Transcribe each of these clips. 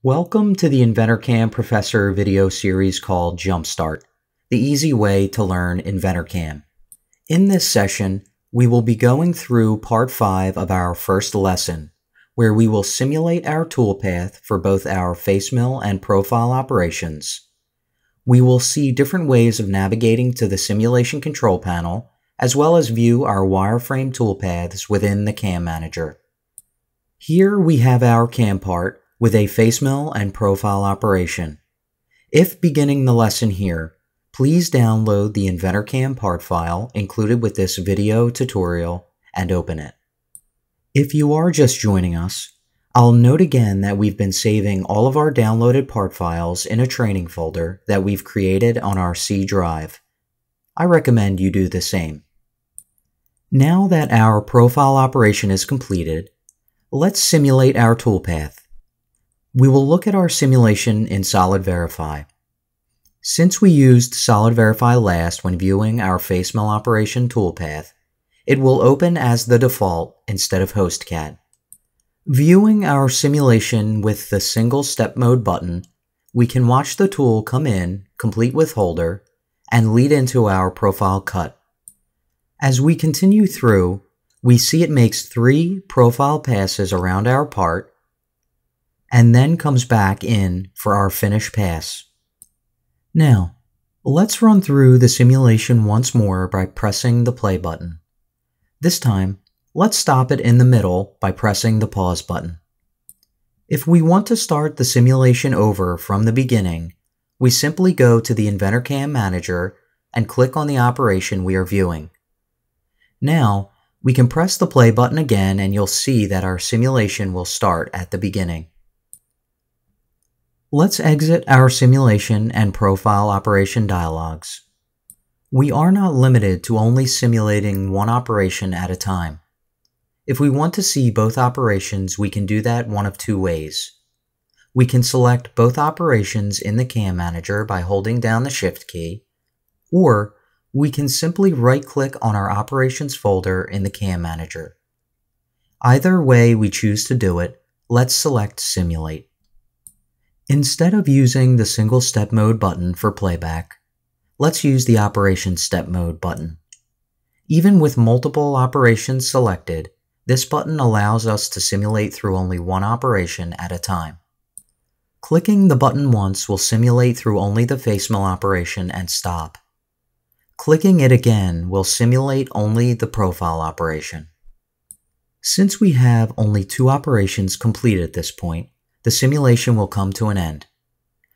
Welcome to the InventorCAM Professor video series called Jumpstart, the easy way to learn InventorCAM. In this session, we will be going through part 5 of our first lesson, where we will simulate our toolpath for both our Facemill and Profile operations. We will see different ways of navigating to the simulation control panel, as well as view our wireframe toolpaths within the CAM Manager. Here we have our CAM part with a Facemill and Profile operation. If beginning the lesson here, please download the InventorCAM part file included with this video tutorial and open it. If you are just joining us, I'll note again that we've been saving all of our downloaded part files in a training folder that we've created on our C drive. I recommend you do the same. Now that our profile operation is completed, let's simulate our toolpath. We will look at our simulation in Solid Verify. Since we used Solid Verify last when viewing our Facemill operation toolpath, it will open as the default instead of HostCAD. Viewing our simulation with the single step mode button, we can watch the tool come in, complete with holder, and lead into our profile cut. As we continue through, we see it makes 3 profile passes around our part, and then comes back in for our finish pass. Now, let's run through the simulation once more by pressing the play button. This time, let's stop it in the middle by pressing the pause button. If we want to start the simulation over from the beginning, we simply go to the InventorCAM Manager and click on the operation we are viewing. Now, we can press the play button again and you'll see that our simulation will start at the beginning. Let's exit our simulation and profile operation dialogues. We are not limited to only simulating one operation at a time. If we want to see both operations, we can do that one of 2 ways. We can select both operations in the CAM Manager by holding down the Shift key, or we can simply right-click on our operations folder in the CAM Manager. Either way we choose to do it, let's select Simulate. Instead of using the single step mode button for playback, let's use the operation step mode button. Even with multiple operations selected, this button allows us to simulate through only one operation at a time. Clicking the button once will simulate through only the Facemill operation and stop. Clicking it again will simulate only the profile operation. Since we have only 2 operations complete at this point, the simulation will come to an end.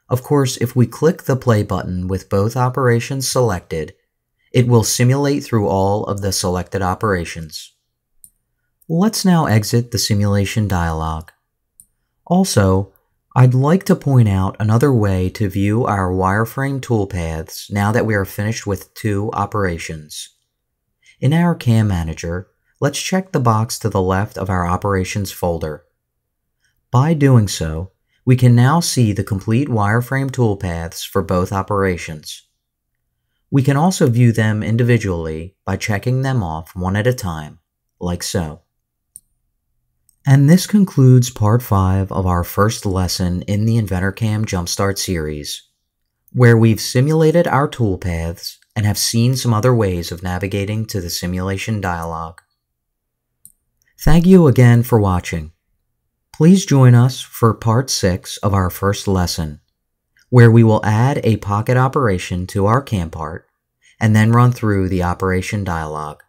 Of course, if we click the play button with both operations selected, it will simulate through all of the selected operations. Let's now exit the simulation dialog. Also, I'd like to point out another way to view our wireframe toolpaths now that we are finished with 2 operations. In our CAM Manager, let's check the box to the left of our operations folder. By doing so, we can now see the complete wireframe toolpaths for both operations. We can also view them individually by checking them off one at a time, like so. And this concludes part 5 of our first lesson in the InventorCAM Jumpstart series, where we've simulated our toolpaths and have seen some other ways of navigating to the simulation dialog. Thank you again for watching. Please join us for part 6 of our first lesson, where we will add a pocket operation to our CAM part and then run through the operation dialog.